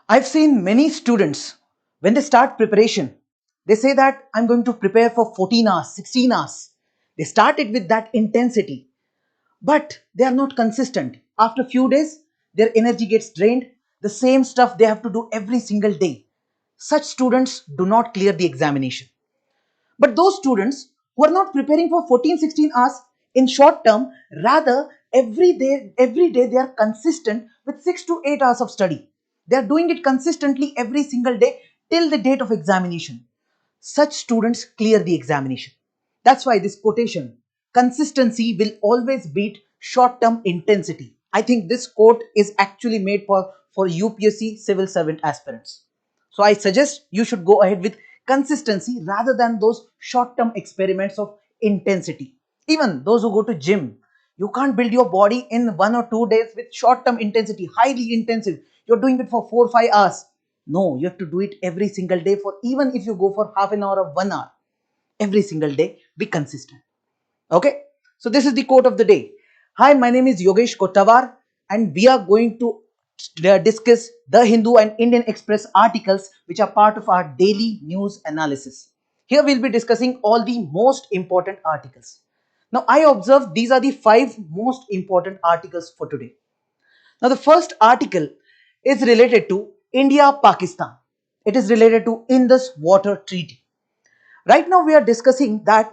I've seen many students, when they start preparation, they say that I'm going to prepare for 14 hours, 16 hours. They start it with that intensity, but they are not consistent. After a few days, their energy gets drained. The same stuff they have to do every single day. Such students do not clear the examination. But those students who are not preparing for 14, 16 hours in short term, rather every day they are consistent with 6 to 8 hours of study. They are doing it consistently every single day till the date of examination. Such students clear the examination. That's why this quotation, consistency will always beat short term intensity. I think this quote is actually made for UPSC civil servant aspirants. So I suggest you should go ahead with consistency rather than those short-term experiments of intensity. Even those who go to gym, you can't build your body in 1 or 2 days with short-term intensity, highly intensive. You're doing it for 4 or 5 hours. No, you have to do it every single day, for even if you go for half an hour or 1 hour, every single day, be consistent. Okay, so this is the quote of the day. Hi, my name is Yogesh Kotavar, and we are going to discuss the Hindu and Indian Express articles which are part of our daily news analysis. Here we'll be discussing all the most important articles. Now, I observed these are the 5 most important articles for today. Now, the first article is related to India Pakistan. It is related to Indus Water Treaty. Right now, we are discussing that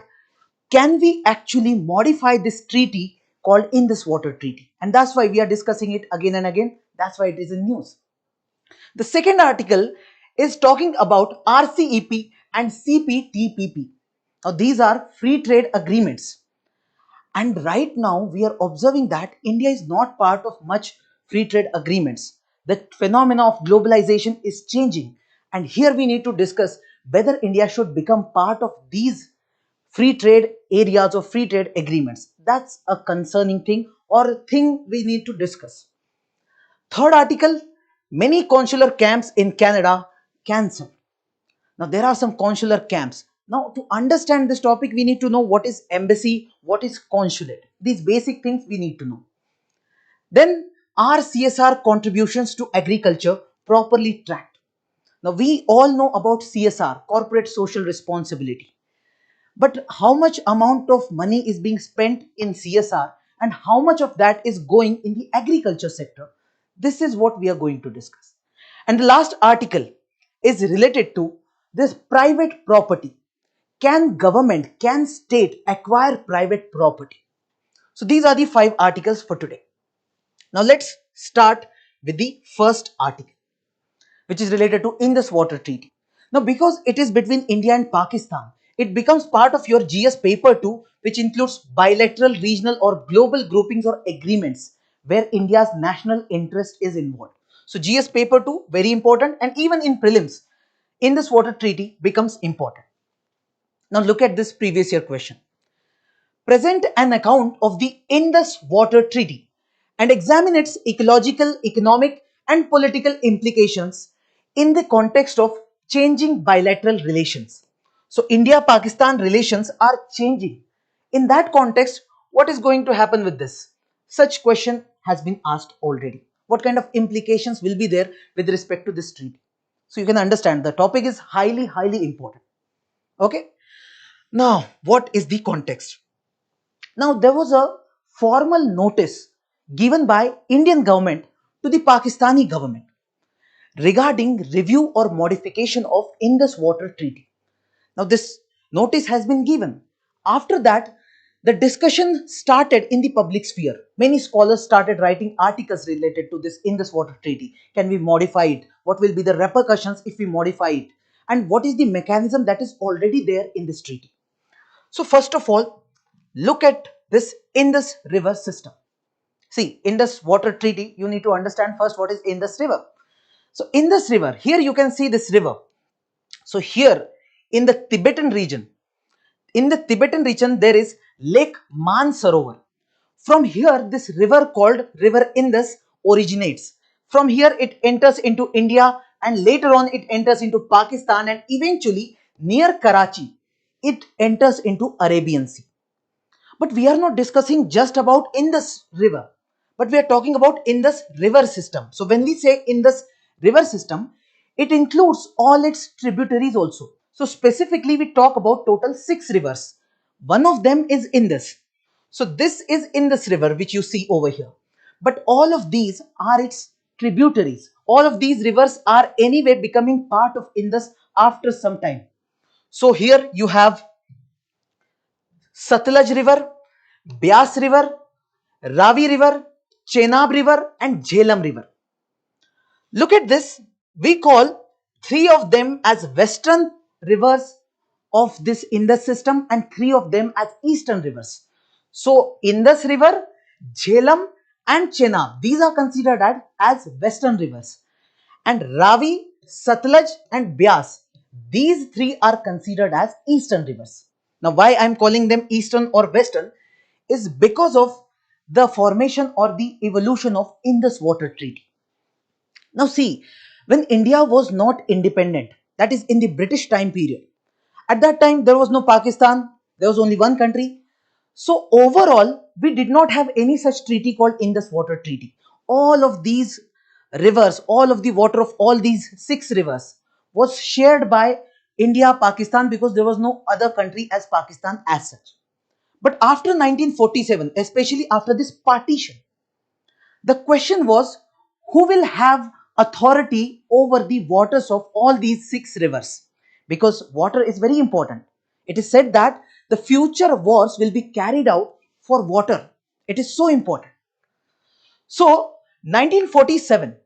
can we actually modify this treaty called Indus Water Treaty? And that's why we are discussing it again and again. That's why it is in news. The second article is talking about RCEP and CPTPP. Now, these are free trade agreements. And right now, we are observing that India is not part of much free trade agreements. The phenomena of globalization is changing. And here we need to discuss whether India should become part of these free trade areas or free trade agreements. That's a concerning thing or a thing we need to discuss. Third article, many consular camps in Canada cancelled. Now, there are some consular camps. Now, to understand this topic, we need to know what is embassy, what is consulate. These basic things we need to know. Then, are CSR contributions to agriculture properly tracked? Now, we all know about CSR, corporate social responsibility. But how much amount of money is being spent in CSR and how much of that is going in the agriculture sector? This is what we are going to discuss. And the last article is related to this private property. Can government, can state acquire private property? So these are the 5 articles for today. Now let's start with the first article, which is related to Indus Water Treaty. Now, because it is between India and Pakistan, it becomes part of your GS paper too, which includes bilateral, regional or global groupings or agreements where India's national interest is involved. So, GS paper 2, very important, and even in prelims, Indus Water Treaty becomes important. Now, look at this previous year question. Present an account of the Indus Water Treaty and examine its ecological, economic, and political implications in the context of changing bilateral relations. So, India Pakistan relations are changing. In that context, what is going to happen with this? Such question has been asked already. What kind of implications will be there with respect to this treaty? So, you can understand the topic is highly, highly important. Okay. Now, what is the context? Now, there was a formal notice given by Indian government to the Pakistani government regarding review or modification of Indus Water Treaty. Now, this notice has been given. After that, the discussion started in the public sphere. Many scholars started writing articles related to this Indus Water Treaty. Can we modify it? What will be the repercussions if we modify it? And what is the mechanism that is already there in this treaty? So, first of all, look at this Indus River system. See, Indus Water Treaty, you need to understand first what is Indus River. So, Indus River, here you can see this river. So, here in the Tibetan region, there is Lake Mansarovar. From here, this river called River Indus originates. From here, it enters into India and later on it enters into Pakistan and eventually near Karachi, it enters into Arabian Sea. But we are not discussing just about Indus River, but we are talking about Indus River system. So when we say Indus river system, it includes all its tributaries also. So specifically we talk about total 6 rivers. One of them is Indus. So this is Indus river which you see over here. But all of these are its tributaries. All of these rivers are anyway becoming part of Indus after some time. So here you have Satluj river, Byas river, Ravi river, Chenab river and Jhelum river. Look at this. We call 3 of them as western rivers of this Indus system and 3 of them as eastern rivers. So Indus river, Jhelum and Chenab, these are considered as western rivers. And Ravi, Satluj and Byas, these 3 are considered as eastern rivers. Now why I am calling them eastern or western is because of the formation or the evolution of Indus Water Treaty. Now see, when India was not independent, that is in the British time period, at that time there was no Pakistan, there was only one country. So overall, we did not have any such treaty called Indus Water Treaty. All of these rivers, all of the water of all these 6 rivers was shared by India, Pakistan, because there was no other country as Pakistan as such. But after 1947, especially after this partition, the question was, who will have authority over the waters of all these 6 rivers? Because water is very important. It is said that the future wars will be carried out for water. It is so important. So, 1947,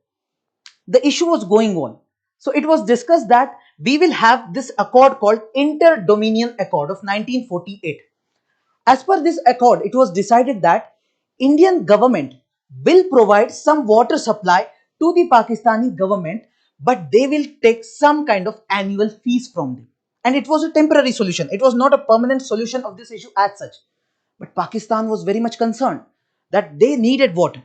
the issue was going on. So, it was discussed that we will have this accord called Inter-Dominion Accord of 1948. As per this accord, it was decided that Indian government will provide some water supply to the Pakistani government, but they will take some kind of annual fees from them. And it was a temporary solution. It was not a permanent solution of this issue as such. But Pakistan was very much concerned that they needed water.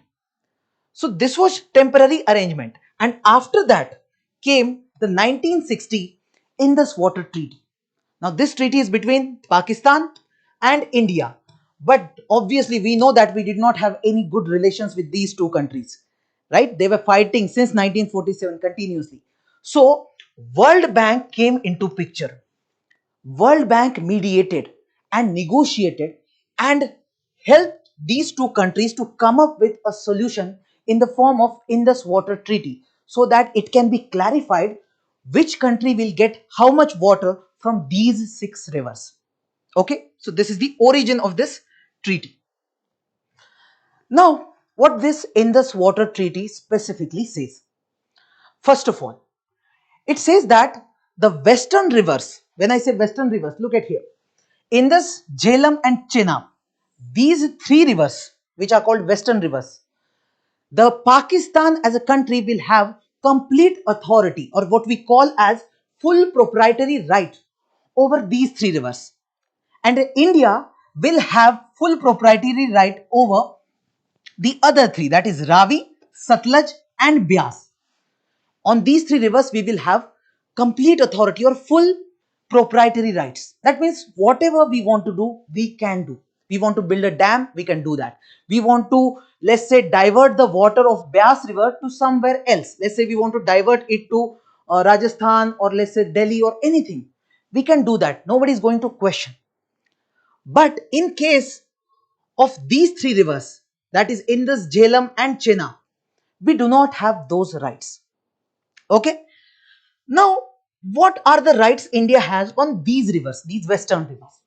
So this was temporary arrangement. And after that came the 1960 Indus Water Treaty. Now this treaty is between Pakistan and India. But obviously we know that we did not have any good relations with these two countries. Right? They were fighting since 1947 continuously. So World Bank came into picture. World Bank mediated and negotiated and helped these two countries to come up with a solution in the form of Indus Water Treaty so that it can be clarified which country will get how much water from these 6 rivers. Okay, so this is the origin of this treaty. Now, what this Indus Water Treaty specifically says. First of all, it says that the western rivers, when I say western rivers, look at here. Indus, Jhelum and Chenab, these 3 rivers which are called western rivers, the Pakistan as a country will have complete authority or what we call as full proprietary right over these 3 rivers. And India will have full proprietary right over the other 3, that is Ravi, Satluj and Byas. On these 3 rivers, we will have complete authority or full proprietary rights. That means whatever we want to do, we can do. We want to build a dam, we can do that. We want to, let's say, divert the water of Byas river to somewhere else. Let's say we want to divert it to Rajasthan or let's say Delhi or anything. We can do that. Nobody is going to question. But in case of these 3 rivers, that is Indus, Jhelum and Chenab, we do not have those rights. Okay. Now, what are the rights India has on these rivers, these western rivers?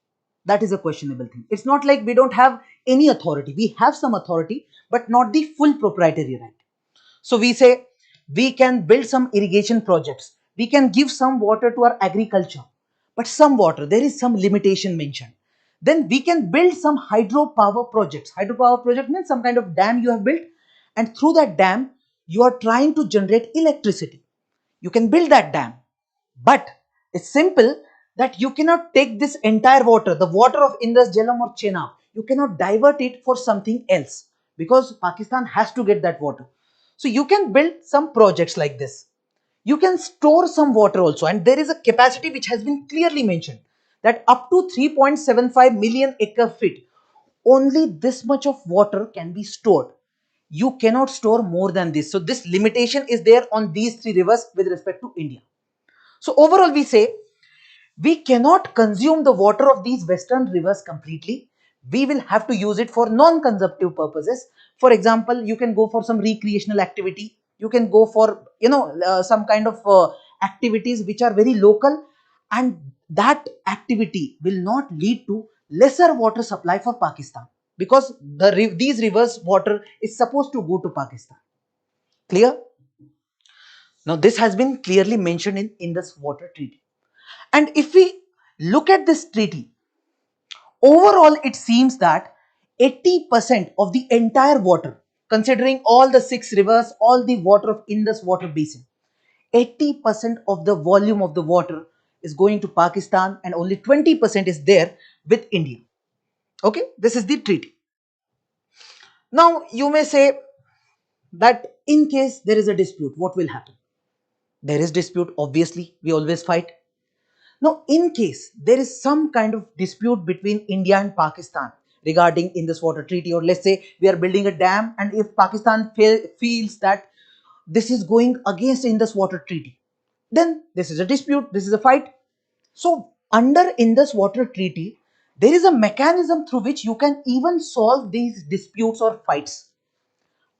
That is a questionable thing. It's not like we don't have any authority. We have some authority, but not the full proprietary right. So we say we can build some irrigation projects. We can give some water to our agriculture, but some water, there is some limitation mentioned. Then we can build some hydropower projects. Hydropower project means some kind of dam you have built, and through that dam, you are trying to generate electricity. You can build that dam, but it's simple that you cannot take this entire water, the water of Indus, Jhelum or Chenab, you cannot divert it for something else because Pakistan has to get that water. So you can build some projects like this. You can store some water also, and there is a capacity which has been clearly mentioned that up to 3.75 million acre feet, only this much of water can be stored. you cannot store more than this. So this limitation is there on these three rivers with respect to India. So overall we say we cannot consume the water of these western rivers completely. We will have to use it for non-consumptive purposes. For example, you can go for some recreational activity. You can go for, some kind of activities which are very local, and that activity will not lead to lesser water supply for Pakistan, because these rivers water is supposed to go to Pakistan. Clear? Now this has been clearly mentioned in Indus Water Treaty. And if we look at this treaty, overall it seems that 80% of the entire water, considering all the six rivers, all the water of Indus water basin, 80% of the volume of the water is going to Pakistan and only 20% is there with India. Okay, this is the treaty. Now you may say that in case there is a dispute, what will happen? There is dispute, obviously, we always fight. Now, in case there is some kind of dispute between India and Pakistan regarding Indus Water Treaty, or let's say we are building a dam, and if Pakistan feels that this is going against Indus Water Treaty, then this is a dispute, this is a fight. So, under Indus Water Treaty, there is a mechanism through which you can even solve these disputes or fights.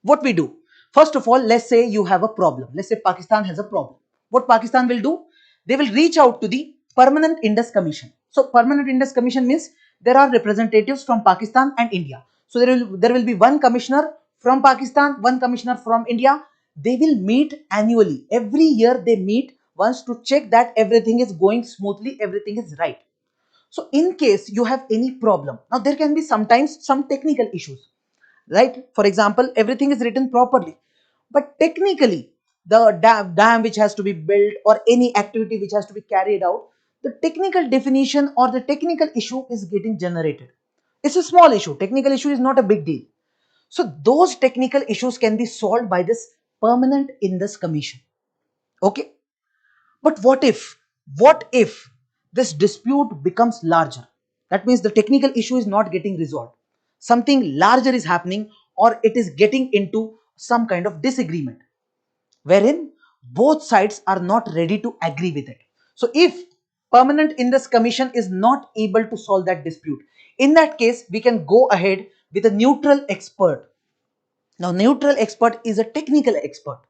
What we do? First of all, let's say you have a problem. Let's say Pakistan has a problem. What Pakistan will do? They will reach out to the Permanent Indus Commission. So Permanent Indus Commission means there are representatives from Pakistan and India. So there will be one commissioner from Pakistan, one commissioner from India. They will meet annually. Every year they meet once to check that everything is going smoothly, everything is right. So in case you have any problem, now there can be sometimes some technical issues, right? For example, everything is written properly, but technically the dam which has to be built or any activity which has to be carried out, the technical definition or the technical issue is getting generated. It's a small issue. Technical issue is not a big deal. So those technical issues can be solved by this Permanent Indus Commission. Okay. But what if this dispute becomes larger? That means the technical issue is not getting resolved. Something larger is happening, or it is getting into some kind of disagreement wherein both sides are not ready to agree with it. So if Permanent Indus Commission is not able to solve that dispute, in that case we can go ahead with a neutral expert. Now neutral expert is a technical expert.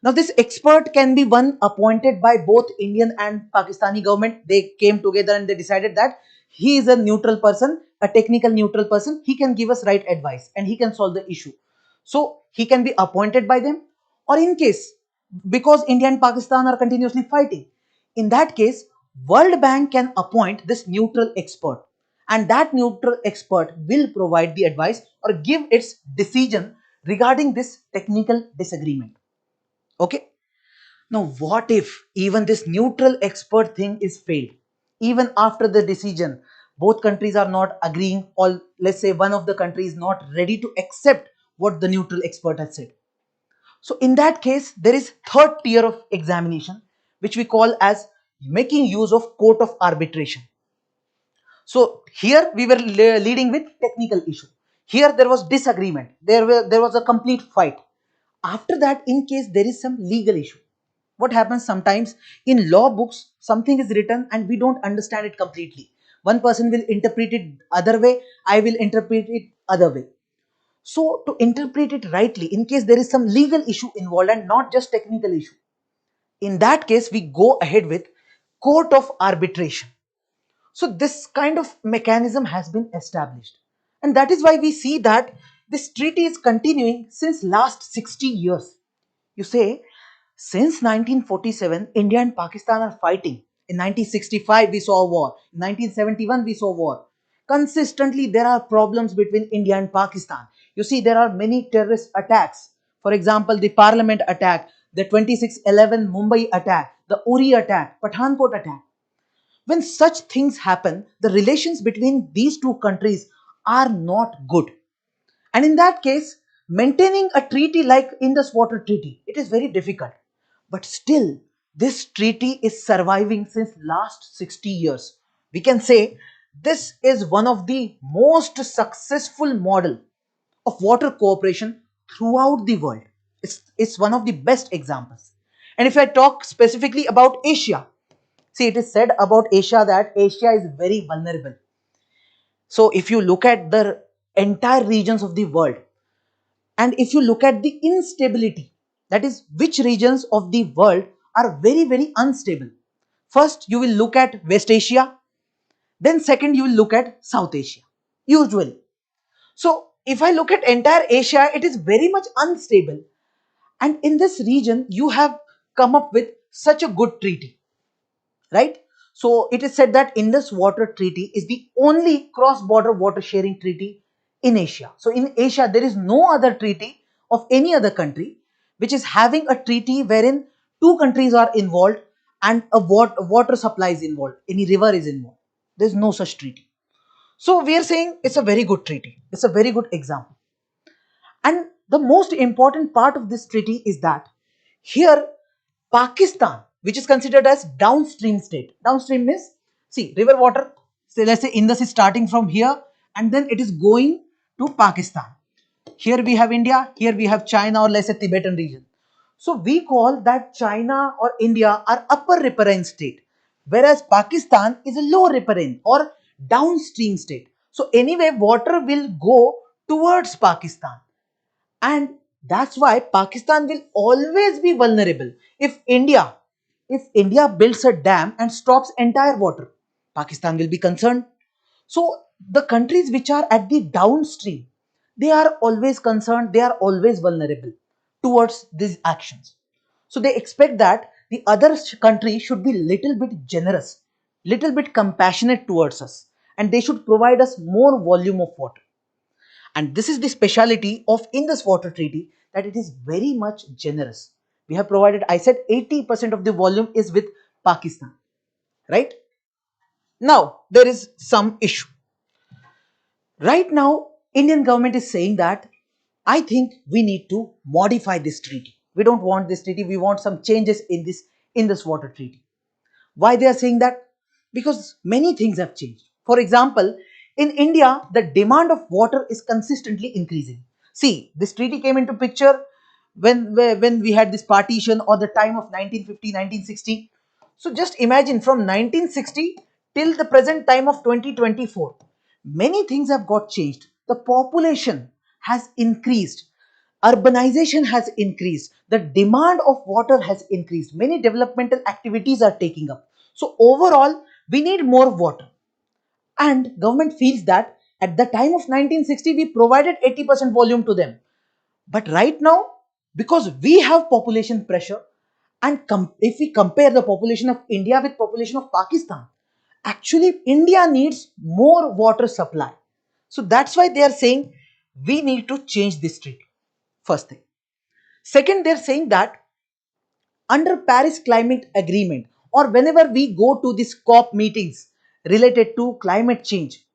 Now, this expert can be one appointed by both Indian and Pakistani government. They came together and they decided that he is a neutral person, a technical neutral person. He can give us right advice and he can solve the issue. So, he can be appointed by them, or in case, because India and Pakistan are continuously fighting, in that case, World Bank can appoint this neutral expert, and that neutral expert will provide the advice or give its decision regarding this technical disagreement. Okay. Now, what if even this neutral expert thing is failed? Even after the decision, both countries are not agreeing, or let's say one of the countries is not ready to accept what the neutral expert has said. So, in that case, there is third tier of examination, which we call as making use of court of arbitration. So, here we were leading with technical issue. Here there was disagreement. There was a complete fight. After that, in case there is some legal issue, what happens sometimes in law books, something is written and we don't understand it completely. One person will interpret it other way, I will interpret it other way. So to interpret it rightly, in case there is some legal issue involved and not just technical issue, in that case we go ahead with court of arbitration. So this kind of mechanism has been established, and that is why we see that this treaty is continuing since last 60 years. You say, since 1947, India and Pakistan are fighting. In 1965, we saw a war. In 1971, we saw war. Consistently, there are problems between India and Pakistan. You see, there are many terrorist attacks. For example, the Parliament attack, the 26/11 Mumbai attack, the Uri attack, Pathankot attack. When such things happen, the relations between these two countries are not good. And in that case, maintaining a treaty like Indus Water Treaty, it is very difficult. But still, this treaty is surviving since last 60 years. We can say this is one of the most successful model of water cooperation throughout the world. It's one of the best examples. And if I talk specifically about Asia, see, it is said about Asia that Asia is very vulnerable. So if you look at the entire regions of the world, and if you look at the instability, that is which regions of the world are very, very unstable. First, you will look at West Asia, then second, you will look at South Asia, usually. So if I look at entire Asia, it is very much unstable. And in this region, you have come up with such a good treaty, right? So it is said that Indus Water Treaty is the only cross-border water sharing treaty in Asia. So in Asia, there is no other treaty of any other country which is having a treaty wherein two countries are involved and a water supply is involved, any river is involved. There is no such treaty. So we are saying it's a very good treaty. It's a very good example. And the most important part of this treaty is that here Pakistan, which is considered as downstream state. Downstream means, see, river water, say let's say Indus is starting from here and then it is going to Pakistan. Here we have India, here we have China, or let's say Tibetan region. So we call that China or India are upper riparian state, whereas Pakistan is a low riparian or downstream state. So anyway, water will go towards Pakistan, and that's why Pakistan will always be vulnerable. If India builds a dam and stops entire water, Pakistan will be concerned. So the countries which are at the downstream, they are always concerned, they are always vulnerable towards these actions. So they expect that the other country should be little bit generous, little bit compassionate towards us, and they should provide us more volume of water. And this is the speciality of Indus Water Treaty, that it is very much generous. We have provided, I said 80% of the volume is with Pakistan, right? Now, there is some issue. Right now, Indian government is saying that I think we need to modify this treaty. We don't want this treaty, we want some changes in this water treaty. Why they are saying that? Because many things have changed. For example, in India, the demand of water is consistently increasing. See, this treaty came into picture when we had this partition or the time of 1950, 1960. So just imagine from 1960 till the present time of 2024, many things have got changed. The population has increased, urbanization has increased, the demand of water has increased, many developmental activities are taking up. So overall, we need more water. And government feels that at the time of 1960, we provided 80% volume to them. But right now, because we have population pressure, and if we compare the population of India with population of Pakistan, actually India needs more water supply. So that's why they are saying we need to change this treaty. First thing. Second, they're saying that under Paris Climate Agreement, or whenever we go to these COP meetings related to climate change,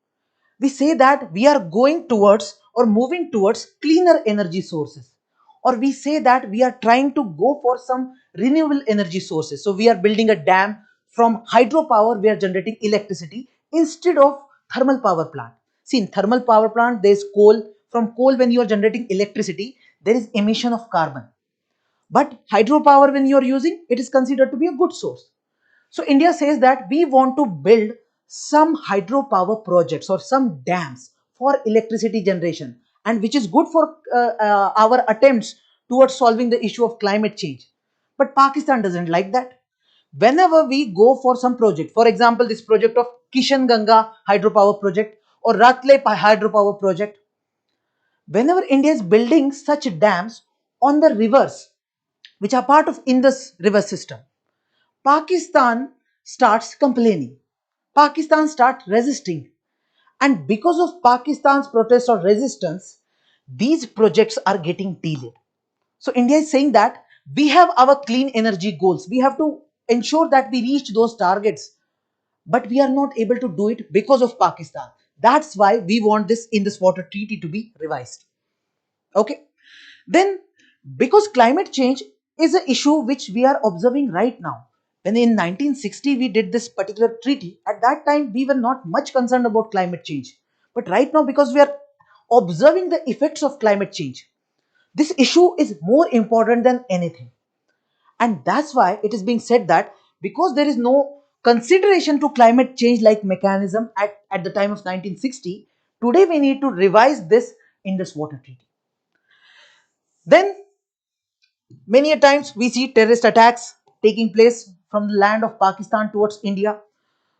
we say that we are going towards or moving towards cleaner energy sources, or we say that we are trying to go for some renewable energy sources. So we are building a dam. From hydropower we are generating electricity instead of thermal power plant. See, in thermal power plant there is coal. From coal, when you are generating electricity, there is emission of carbon. But hydropower, when you are using, it is considered to be a good source. So India says that we want to build some hydropower projects or some dams for electricity generation, and which is good for our attempts towards solving the issue of climate change. But Pakistan doesn't like that. Whenever we go for some project, for example, this project of Kishan Ganga hydropower project or Ratle hydropower project, whenever India is building such dams on the rivers which are part of Indus river system, Pakistan starts complaining. Pakistan starts resisting. And because of Pakistan's protest or resistance, these projects are getting delayed. So India is saying that we have our clean energy goals. We have to ensure that we reach those targets. But we are not able to do it because of Pakistan. That's why we want this Indus Water Treaty to be revised. Okay. Then, because climate change is an issue which we are observing right now. When in 1960 we did this particular treaty, at that time we were not much concerned about climate change. But right now, because we are observing the effects of climate change, This issue is more important than anything. And that's why it is being said that because there is no consideration to climate change like mechanism at the time of 1960, today we need to revise this Indus Water Treaty. Then many a times we see terrorist attacks taking place from the land of Pakistan towards India.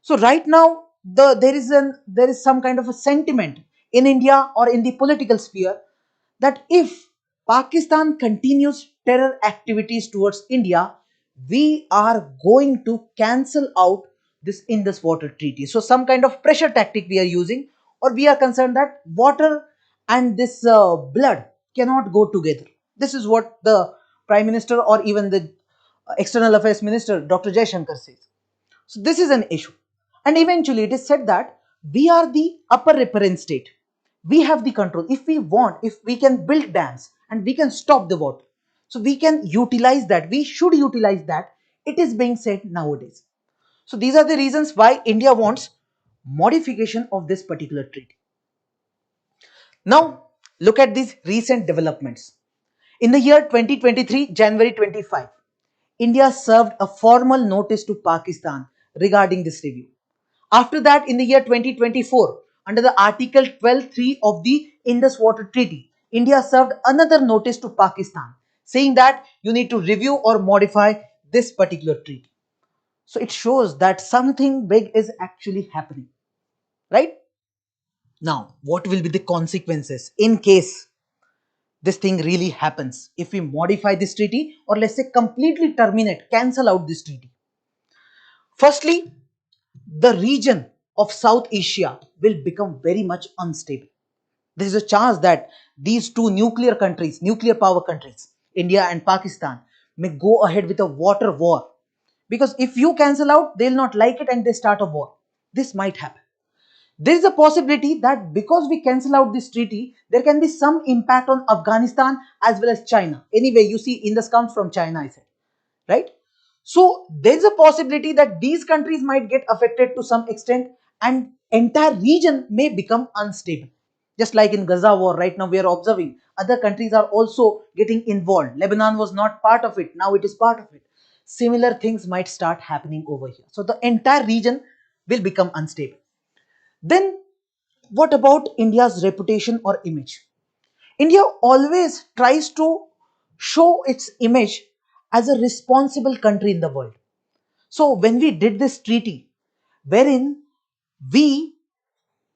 So right now there is some kind of a sentiment in India or in the political sphere that if Pakistan continues terror activities towards India, we are going to cancel out this Indus Water Treaty. So some kind of pressure tactic we are using, or we are concerned that water and this blood cannot go together. This is what the Prime Minister or even the External Affairs Minister Dr. Jaishankar says. So this is an issue. And eventually it is said that we are the upper riparian state. We have the control. If we want, if we can build dams and we can stop the water. So we can utilize that. We should utilize that. It is being said nowadays. So these are the reasons why India wants modification of this particular treaty. Now look at these recent developments. In the year 2023, January 25, India served a formal notice to Pakistan regarding this review. After that, in the year 2024, under the Article 12.3 of the Indus Water Treaty, India served another notice to Pakistan saying that you need to review or modify this particular treaty. So it shows that something big is actually happening, right? Now, what will be the consequences in case this thing really happens if we modify this treaty, or let's say completely terminate, cancel out this treaty? Firstly, the region of South Asia will become very much unstable. There is a chance that these two nuclear countries, nuclear power countries, India and Pakistan, may go ahead with a water war. Because if you cancel out, they'll not like it and they start a war. This might happen. There is a possibility that because we cancel out this treaty, there can be some impact on Afghanistan as well as China. Anyway, you see, Indus comes from China, I said, right? So there is a possibility that these countries might get affected to some extent and entire region may become unstable. Just like in Gaza war, right now we are observing other countries are also getting involved. Lebanon was not part of it, now it is part of it. Similar things might start happening over here. So the entire region will become unstable. Then what about India's reputation or image? India always tries to show its image as a responsible country in the world. So when we did this treaty, wherein we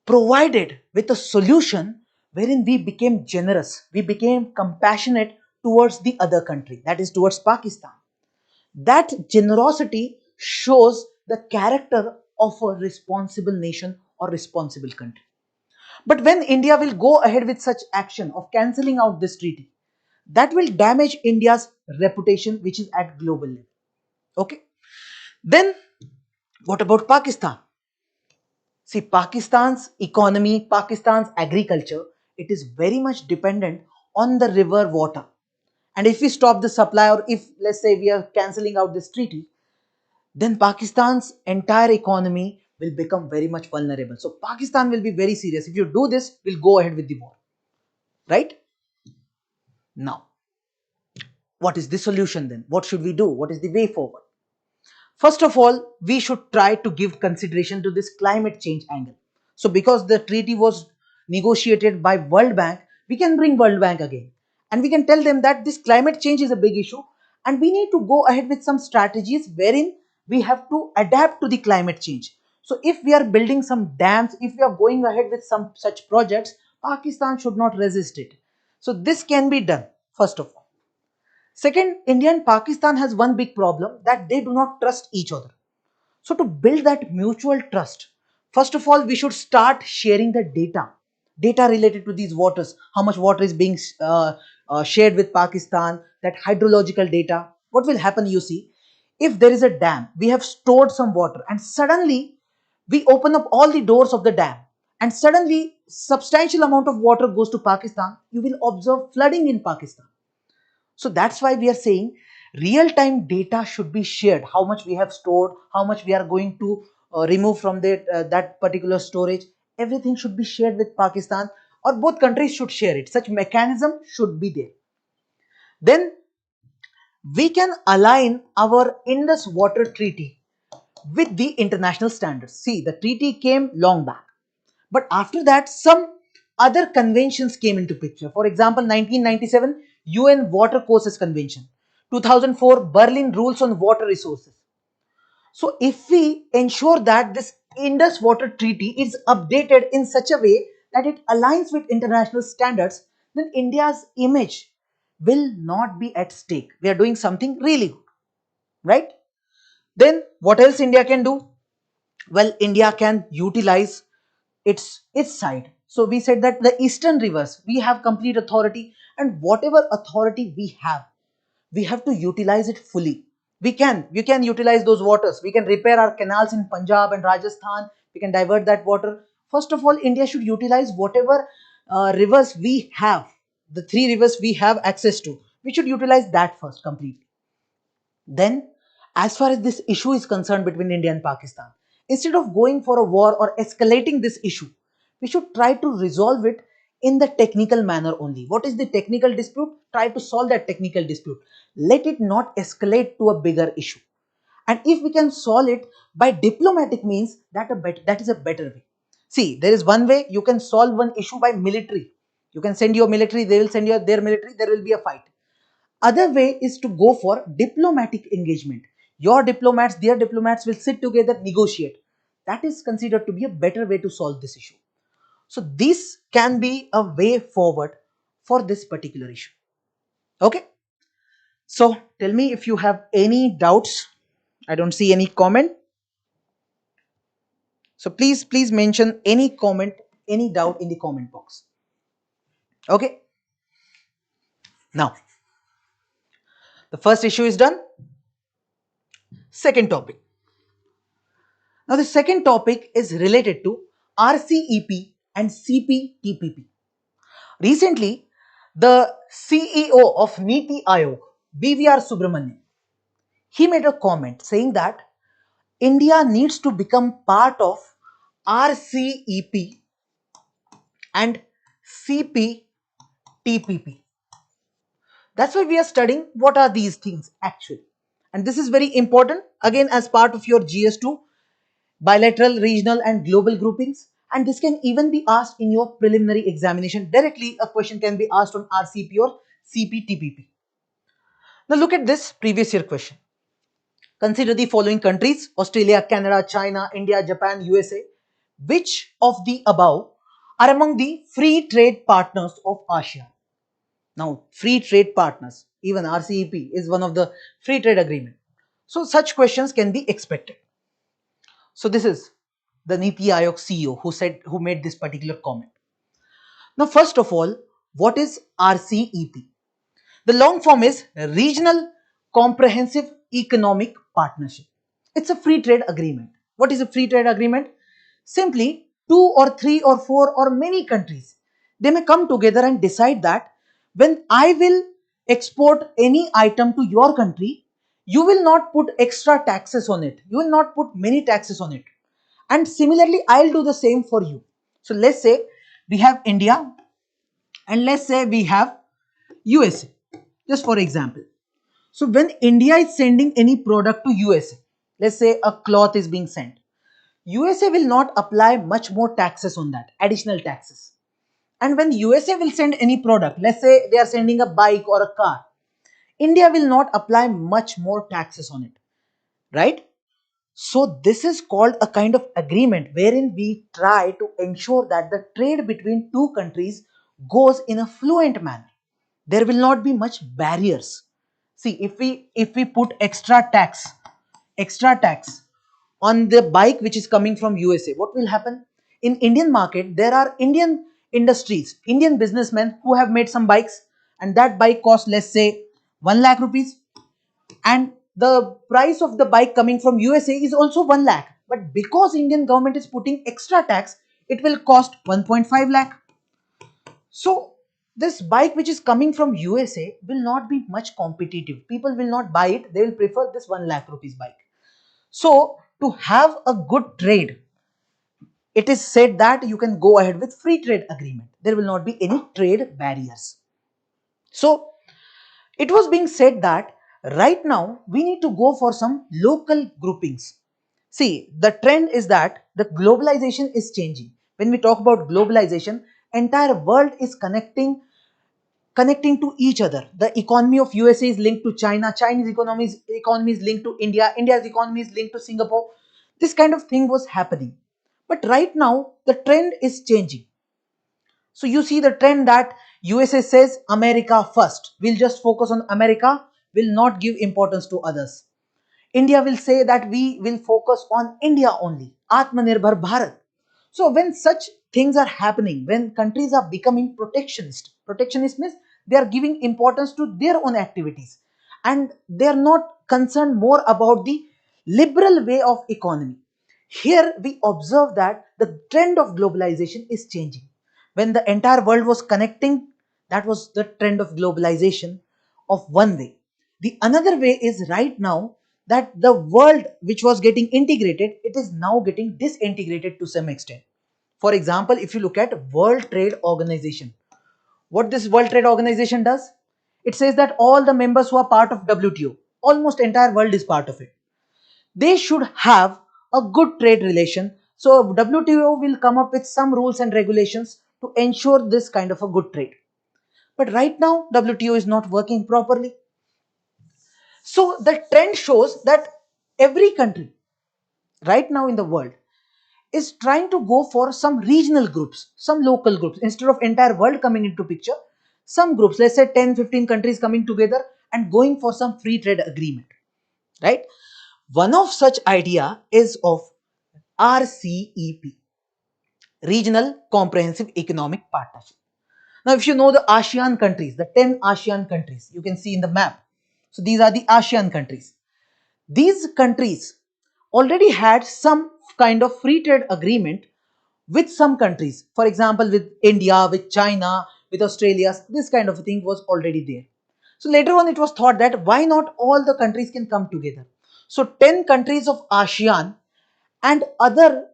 provided with a solution wherein we became generous, we became compassionate towards the other country, that is towards Pakistan. That generosity shows the character of a responsible nation or responsible country. But when India will go ahead with such action of cancelling out this treaty, that will damage India's reputation, which is at global level. Okay. Then what about Pakistan? See, Pakistan's economy, Pakistan's agriculture, it is very much dependent on the river water. And if we stop the supply, or if let's say we are cancelling out this treaty, then Pakistan's entire economy will become very much vulnerable. So Pakistan will be very serious. If you do this, we'll go ahead with the war. Right? Now, what is the solution then? What should we do? What is the way forward? First of all, we should try to give consideration to this climate change angle. So because the treaty was negotiated by World Bank, we can bring World Bank again. And we can tell them that this climate change is a big issue and we need to go ahead with some strategies wherein we have to adapt to the climate change. So if we are building some dams, if we are going ahead with some such projects, Pakistan should not resist it. So this can be done, first of all. Second, India and Pakistan has one big problem, that they do not trust each other. So to build that mutual trust, first of all, we should start sharing the data related to these waters, how much water is being shared with Pakistan, that hydrological data. What will happen, you see, if there is a dam, we have stored some water and suddenly we open up all the doors of the dam and suddenly substantial amount of water goes to Pakistan, you will observe flooding in Pakistan. So that's why we are saying real-time data should be shared. How much we have stored, how much we are going to remove from that particular storage. Everything should be shared with Pakistan, or both countries should share it. Such mechanism should be there. Then we can align our Indus Water Treaty with the international standards. See, the treaty came long back, but after that, some other conventions came into picture. For example, 1997 UN Water Courses Convention, 2004 Berlin Rules on Water Resources. So, if we ensure that this Indus Water Treaty is updated in such a way that it aligns with international standards, then India's image will not be at stake. We are doing something really good, right? Then what else India can do? Well, India can utilize its side. So we said that the eastern rivers, we have complete authority, and whatever authority we have to utilize it fully. We can utilize those waters. We can repair our canals in Punjab and Rajasthan. We can divert that water. First of all, India should utilize whatever rivers we have, the three rivers we have access to. We should utilize that first completely. Then, as far as this issue is concerned between India and Pakistan, instead of going for a war or escalating this issue, we should try to resolve it in the technical manner only. What is the technical dispute? Try to solve that technical dispute. Let it not escalate to a bigger issue. And if we can solve it by diplomatic means, that is a better way. See, there is one way you can solve one issue by military. You can send your military, they will send your their military, there will be a fight. Other way is to go for diplomatic engagement. Your diplomats, their diplomats will sit together, negotiate. That is considered to be a better way to solve this issue. So this can be a way forward for this particular issue. Okay. So tell me if you have any doubts. I don't see any comment. So please mention any comment, any doubt in the comment box. Okay. Now, the first issue is done. Second topic. Now, the second topic is related to RCEP and CPTPP. Recently, the CEO of NITI Aayog, BVR Subramanian, he made a comment saying that India needs to become part of RCEP and CPTPP. That's why we are studying what are these things actually. And this is very important again as part of your GS2, bilateral, regional and global groupings, and this can even be asked in your preliminary examination. Directly a question can be asked on RCP or CPTPP. Now look at this previous year question. Consider the following countries: Australia, Canada, China, India, Japan, USA. Which of the above are among the free trade partners of ASEAN? Now, free trade partners, even RCEP is one of the free trade agreement. So such questions can be expected. So this is the NITI Aayog CEO who made this particular comment. Now, first of all, what is RCEP? The long form is Regional Comprehensive Economic Partnership. It's a free trade agreement. What is a free trade agreement? Simply two or three or four or many countries, they may come together and decide that when I will export any item to your country, you will not put extra taxes on it. You will not put many taxes on it. And similarly, I'll do the same for you. So let's say we have India and let's say we have USA, just for example. So when India is sending any product to USA, let's say a cloth is being sent, USA will not apply much more taxes on that, additional taxes. And when USA will send any product, let's say they are sending a bike or a car, India will not apply much more taxes on it, right? So this is called a kind of agreement wherein we try to ensure that the trade between two countries goes in a fluent manner. There will not be much barriers. See, if we put extra tax on the bike which is coming from USA, what will happen? In Indian market, there are Indian industries, Indian businessmen who have made some bikes, and that bike costs, let's say, 1 lakh rupees, and the price of the bike coming from USA is also 1 lakh. But because Indian government is putting extra tax, it will cost 1.5 lakh. So this bike which is coming from USA will not be much competitive. People will not buy it. They will prefer this 1 lakh rupees bike. So to have a good trade, it is said that you can go ahead with free trade agreement. There will not be any trade barriers. So It was being said that right now we need to go for some local groupings. See, the trend is that the globalization is changing. When we talk about globalization, entire world is connecting to each other. The economy of USA is linked to China, Chinese economy is linked to India, India's economy is linked to Singapore. This kind of thing was happening. But right now the trend is changing. So you see the trend that USA says America first. We'll just focus on America, will not give importance to others. India will say that we will focus on India only. Atmanirbhar Bharat. So when such things are happening, when countries are becoming protectionist means they are giving importance to their own activities and they are not concerned more about the liberal way of economy. Here we observe that the trend of globalization is changing. When the entire world was connecting, that was the trend of globalization of one way. The another way is right now that the world which was getting integrated, it is now getting disintegrated to some extent. For example, if you look at World Trade Organization, what this World Trade Organization does, it says that all the members who are part of WTO, almost entire world is part of it, they should have a good trade relation. So WTO will come up with some rules and regulations to ensure this kind of a good trade. But right now WTO is not working properly. So the trend shows that every country right now in the world is trying to go for some regional groups, some local groups. Instead of entire world coming into picture, some groups, let's say 10, 15 countries coming together and going for some free trade agreement, right? One of such idea is of RCEP, Regional Comprehensive Economic Partnership. Now, if you know the ASEAN countries, the 10 ASEAN countries, you can see in the map. So these are the ASEAN countries. These countries already had some kind of free trade agreement with some countries. For example, with India, with China, with Australia, this kind of thing was already there. So later on, it was thought that why not all the countries can come together. So 10 countries of ASEAN and other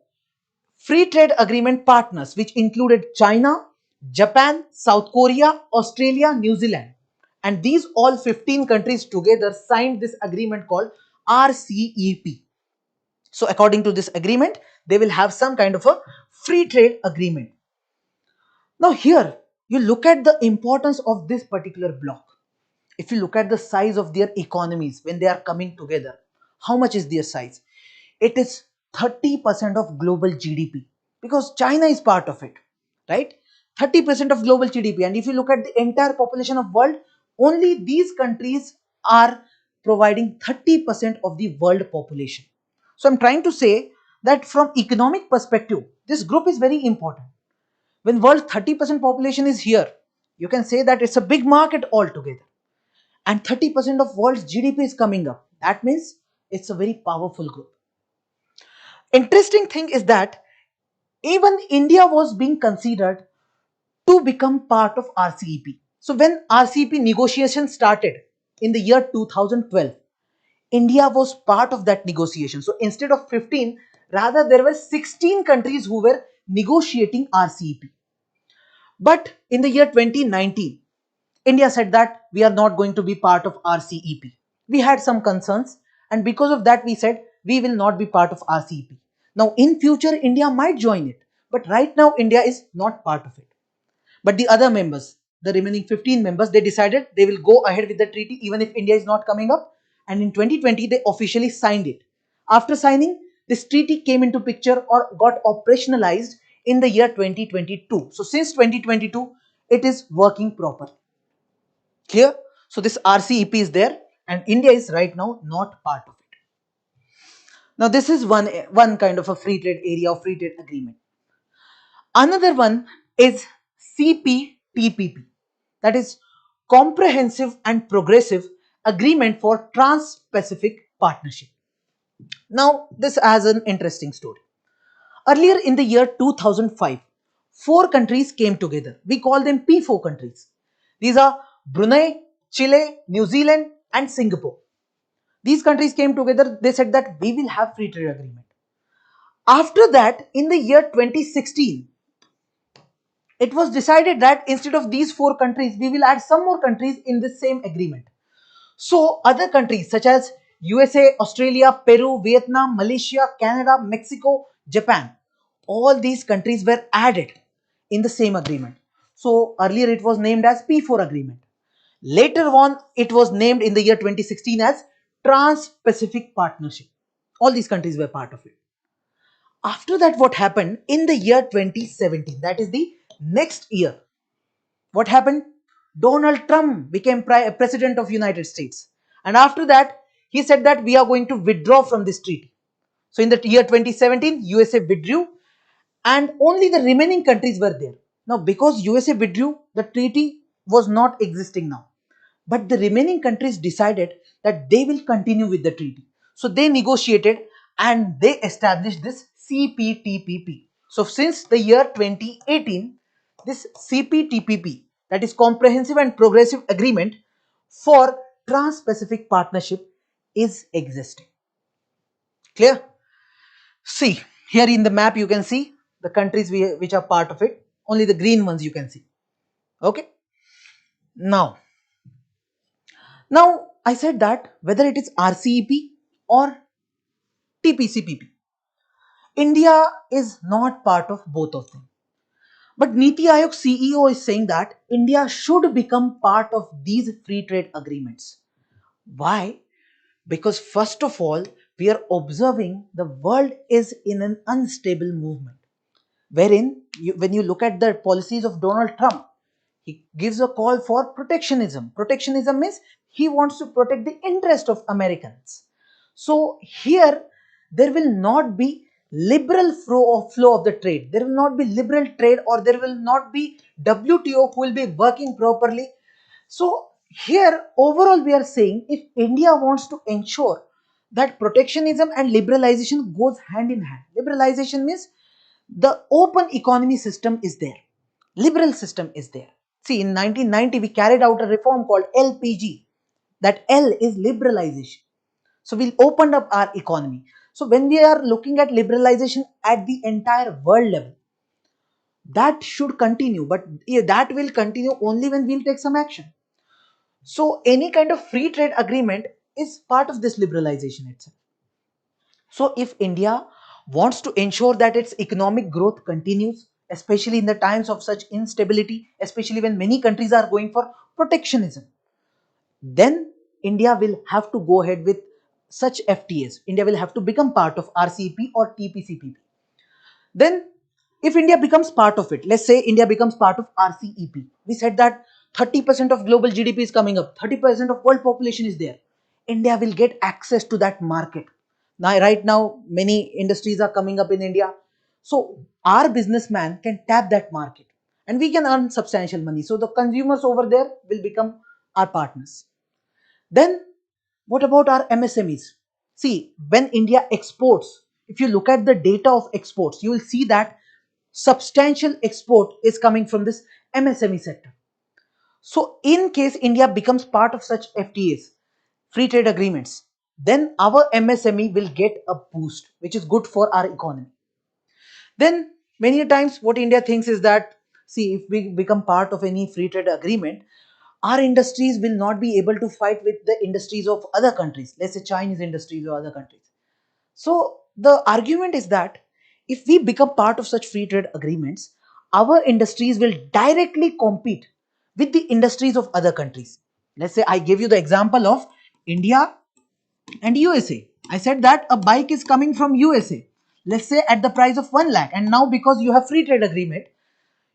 free trade agreement partners, which included China, Japan, South Korea, Australia, New Zealand. And these all 15 countries together signed this agreement called RCEP. So according to this agreement, they will have some kind of a free trade agreement. Now here, you look at the importance of this particular block. If you look at the size of their economies when they are coming together, how much is their size? It is 30% of global GDP because China is part of it, right? 30% of global GDP. And if you look at the entire population of world, only these countries are providing 30% of the world population. So I'm trying to say that from economic perspective, this group is very important. When world 30% population is here, you can say that it's a big market altogether. And 30% of world's GDP is coming up. That means it's a very powerful group. Interesting thing is that even India was being considered to become part of RCEP. So when RCEP negotiations started in the year 2012, India was part of that negotiation. So instead of 15, rather there were 16 countries who were negotiating RCEP. But in the year 2019, India said that we are not going to be part of RCEP. We had some concerns, and because of that we said we will not be part of RCEP. Now in future India might join it, but right now India is not part of it. But the other members, the remaining 15 members, they decided they will go ahead with the treaty even if India is not coming up. And in 2020, they officially signed it. After signing, this treaty came into picture or got operationalized in the year 2022. So since 2022, it is working properly. Clear? So this RCEP is there and India is right now not part of it. Now this is one kind of a free trade area or free trade agreement. Another one is CPTPP, that is Comprehensive and Progressive Agreement for Trans-Pacific Partnership. Now, this has an interesting story. Earlier in the year 2005, four countries came together. We call them P4 countries. These are Brunei, Chile, New Zealand, and Singapore. These countries came together. They said that we will have free trade agreement. After that, in the year 2016, it was decided that instead of these four countries, we will add some more countries in the same agreement. So other countries such as USA, Australia, Peru, Vietnam, Malaysia, Canada, Mexico, Japan, all these countries were added in the same agreement. So earlier it was named as P4 agreement. Later on it was named in the year 2016 as Trans-Pacific Partnership. All these countries were part of it. After that, what happened in the year 2017, that is the next year, what happened? Donald Trump became president of United States, and after that he said that we are going to withdraw from this treaty. So in the year 2017 USA withdrew, and only the remaining countries were there. Now because USA withdrew, the treaty was not existing now, but the remaining countries decided that they will continue with the treaty. So they negotiated and they established this CPTPP. So since the year 2018, this CPTPP, that is Comprehensive and Progressive Agreement for Trans-Pacific Partnership, is existing. Clear? See, here in the map you can see the countries which are part of it. Only the green ones you can see. Okay. Now I said that whether it is RCEP or TPCPP, India is not part of both of them. But Niti Aayog CEO is saying that India should become part of these free trade agreements. Why? Because first of all, we are observing the world is in an unstable movement, wherein when you look at the policies of Donald Trump, he gives a call for protectionism. Protectionism means he wants to protect the interest of Americans. So here there will not be liberal flow of the trade. There will not be liberal trade, or there will not be WTO who will be working properly. So here overall we are saying if India wants to ensure that protectionism and liberalization goes hand in hand. Liberalization means the open economy system is there. Liberal system is there. See, in 1990 we carried out a reform called LPG. That L is liberalization. So we opened up our economy. So when we are looking at liberalization at the entire world level, that should continue, but that will continue only when we'll take some action. So any kind of free trade agreement is part of this liberalization itself. So if India wants to ensure that its economic growth continues, especially in the times of such instability, especially when many countries are going for protectionism, then India will have to go ahead with such FTAs. India will have to become part of RCEP or TPCPP. Then if India becomes part of it, let's say India becomes part of RCEP, we said that 30% of global GDP is coming up, 30% of world population is there. India will get access to that market. Now, right now, many industries are coming up in India. So our businessman can tap that market and we can earn substantial money. So the consumers over there will become our partners. Then what about our MSMEs? See, when India exports, if you look at the data of exports, you will see that substantial export is coming from this MSME sector. So in case India becomes part of such FTAs, free trade agreements, then our MSME will get a boost, which is good for our economy. Then many times what India thinks is that, see, if we become part of any free trade agreement, our industries will not be able to fight with the industries of other countries, let's say Chinese industries or other countries. So the argument is that if we become part of such free trade agreements, our industries will directly compete with the industries of other countries. Let's say I give you the example of India and USA. I said that a bike is coming from USA, let's say at the price of 1 lakh, and now because you have free trade agreement,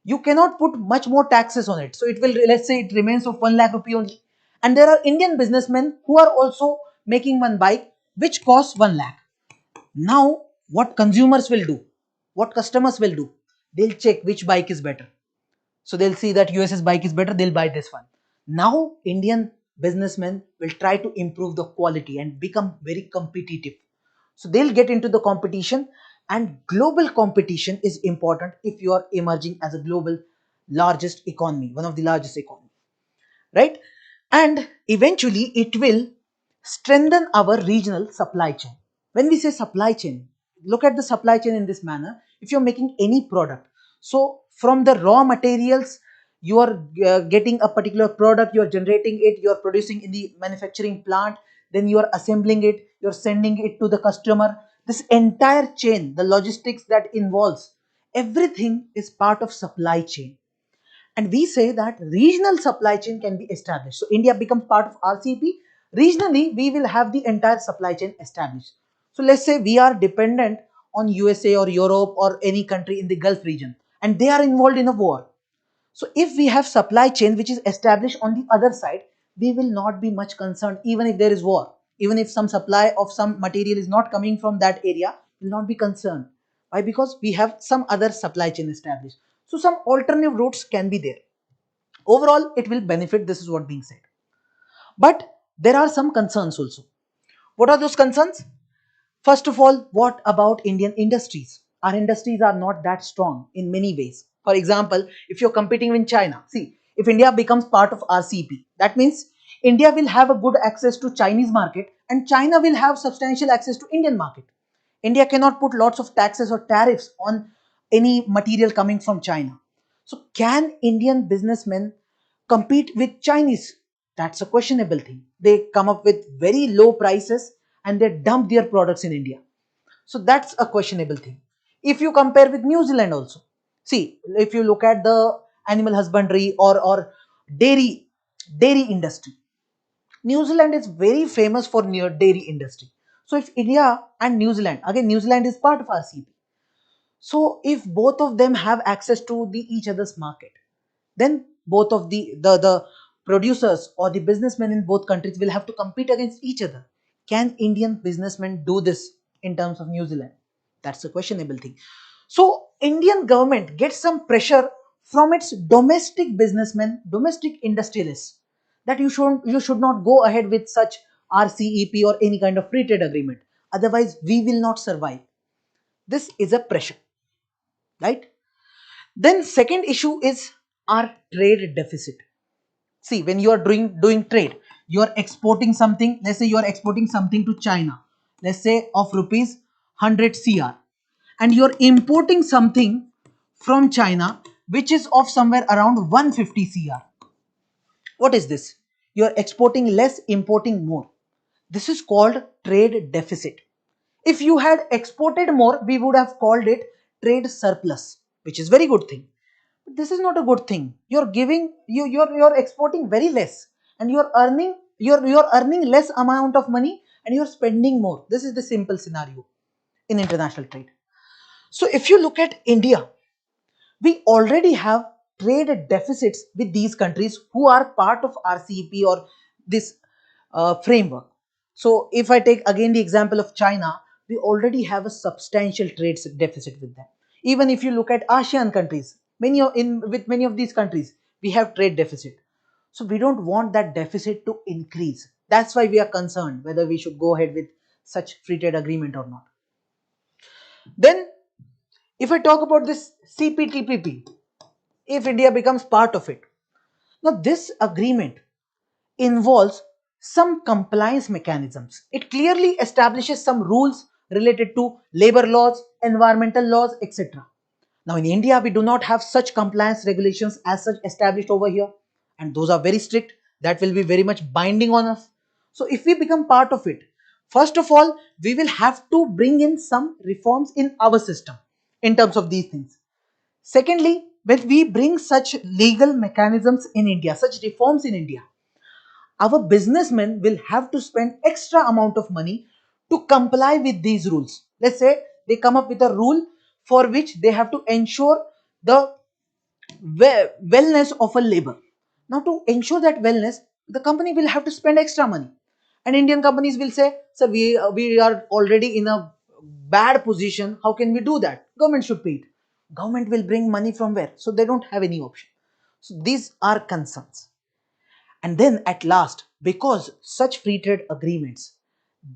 you cannot put much more taxes on it. So it will, let's say it remains of 1 lakh rupee only. And there are Indian businessmen who are also making one bike which costs 1 lakh. Now, what consumers will do, what customers will do, they'll check which bike is better. So they'll see that US's bike is better, they'll buy this one. Now, Indian businessmen will try to improve the quality and become very competitive. So they'll get into the competition, and global competition is important if you are emerging as a global largest economy, one of the largest economy, right? And eventually it will strengthen our regional supply chain. When we say supply chain, look at the supply chain in this manner. If you're making any product, so from the raw materials. You are getting a particular product, you are generating it, you are producing in the manufacturing plant, then you are assembling it, you are sending it to the customer. This entire chain, the logistics that involves, everything is part of supply chain. And we say that regional supply chain can be established. So India becomes part of RCEP. Regionally, we will have the entire supply chain established. So let's say we are dependent on USA or Europe or any country in the Gulf region, and they are involved in a war. So if we have supply chain which is established on the other side, we will not be much concerned even if there is war. Even if some supply of some material is not coming from that area, will not be concerned. Why? Because we have some other supply chain established. So some alternative routes can be there. Overall, it will benefit. This is what being said. But there are some concerns also. What are those concerns? First of all, what about Indian industries? Our industries are not that strong in many ways. For example, if you're competing with China, see, if India becomes part of RCEP, that means India will have a good access to Chinese market and China will have substantial access to Indian market. India cannot put lots of taxes or tariffs on any material coming from China. So can Indian businessmen compete with Chinese? That's a questionable thing. They come up with very low prices and they dump their products in India. So that's a questionable thing. If you compare with New Zealand also, see, if you look at the animal husbandry or dairy dairy industry, New Zealand is very famous for near dairy industry. So if India and New Zealand, again New Zealand is part of RCEP. So if both of them have access to the each other's market, then both of the producers or the businessmen in both countries will have to compete against each other. Can Indian businessmen do this in terms of New Zealand? That's a questionable thing. So Indian government gets some pressure from its domestic businessmen, domestic industrialists, that you should not go ahead with such RCEP or any kind of free trade agreement. Otherwise, we will not survive. This is a pressure, right? Then second issue is our trade deficit. See, when you are doing trade, you are exporting something. Let's say you are exporting something to China, let's say of rupees 100 cr, and you are importing something from China which is of somewhere around 150 cr. What is this? You are exporting less, importing more. This is called trade deficit. If you had exported more, we would have called it trade surplus, which is very good thing. But this is not a good thing. You're giving you're exporting very less, and you're earning less amount of money and you're spending more. This is the simple scenario in international trade. So if you look at India, we already have trade deficits with these countries who are part of RCEP or this framework. So if I take again the example of China, we already have a substantial trade deficit with them. Even if you look at ASEAN countries, with many of these countries, we have trade deficit. So we don't want that deficit to increase. That's why we are concerned whether we should go ahead with such free trade agreement or not. Then if I talk about this CPTPP, if India becomes part of it, now this agreement involves some compliance mechanisms. It clearly establishes some rules related to labor laws, environmental laws, etc. Now in India, we do not have such compliance regulations as such established over here, and those are very strict. That will be very much binding on us. So if we become part of it, first of all, we will have to bring in some reforms in our system in terms of these things. Secondly, when we bring such legal mechanisms in India, such reforms in India, our businessmen will have to spend extra amount of money to comply with these rules. Let's say they come up with a rule for which they have to ensure the wellness of a labor. Now to ensure that wellness, the company will have to spend extra money. And Indian companies will say, sir, we are already in a bad position. How can we do that? Government should pay it. Government will bring money from where? So they don't have any option. So these are concerns. And then at last, because such free trade agreements,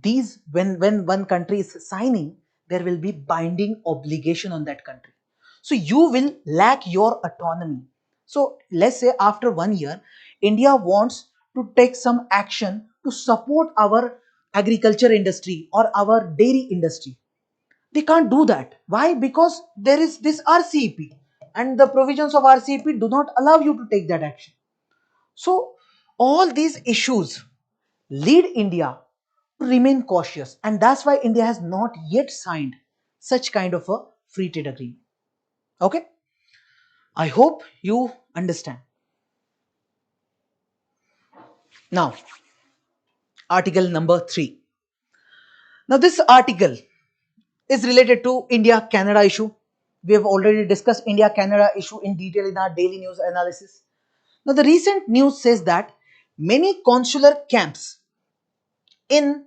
these when one country is signing, there will be binding obligation on that country. So you will lack your autonomy. So let's say after 1 year, India wants to take some action to support our agriculture industry or our dairy industry. They can't do that. Why? Because there is this RCEP. and the provisions of RCEP do not allow you to take that action. So all these issues lead India to remain cautious, and that's why India has not yet signed such kind of a free trade agreement. Okay, I hope you understand. Now, article number 3. Now this article is related to India Canada issue. We have already discussed India Canada issue in detail in our daily news analysis. Now the recent news says that many consular camps in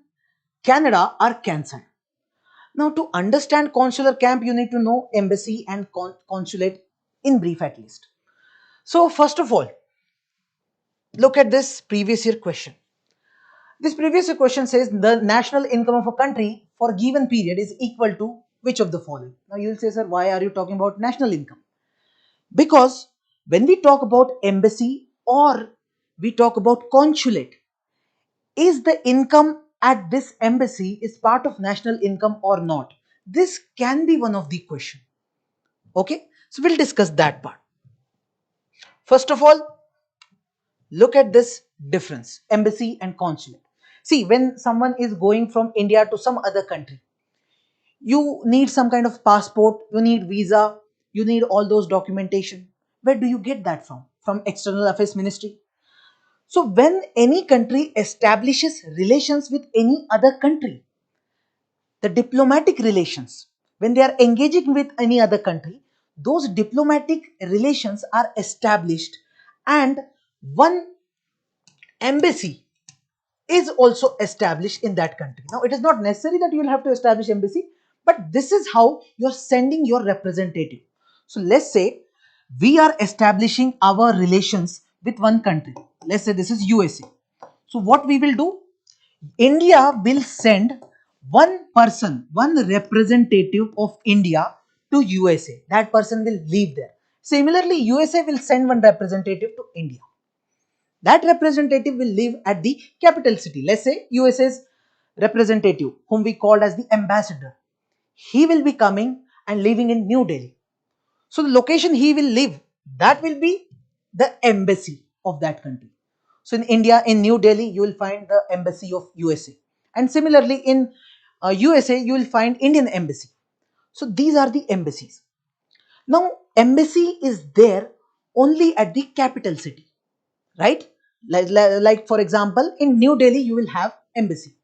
Canada are cancelled. Now, to understand consular camp, you need to know embassy and consulate in brief at least. So, first of all, look at this previous year question. This previous year question says the national income of a country for a given period is equal to which of the following? Now, you will say, sir, why are you talking about national income? Because when we talk about embassy or we talk about consulate, is the income at this embassy is part of national income or not? This can be one of the question. Okay, so we'll discuss that part. First of all, look at this difference, embassy and consulate. See, when someone is going from India to some other country, you need some kind of passport, you need visa, you need all those documentation. Where do you get that from? From External Affairs Ministry. So when any country establishes relations with any other country, the diplomatic relations, when they are engaging with any other country, those diplomatic relations are established, and one embassy is also established in that country. Now, it is not necessary that you will have to establish embassy, but this is how you are sending your representative. So let's say we are establishing our relations with one country. Let's say this is USA. So what we will do, India will send one person, one representative of India to USA. That person will live there. Similarly, USA will send one representative to India. That representative will live at the capital city. Let's say USA's representative, whom we called as the ambassador, he will be coming and living in New Delhi. So the location he will live, that will be the embassy of that country. So in India, in New Delhi, you will find the embassy of USA. And similarly in USA, you will find Indian embassy. So these are the embassies. Now, embassy is there only at the capital city, right? Like for example, in New Delhi, you will have embassy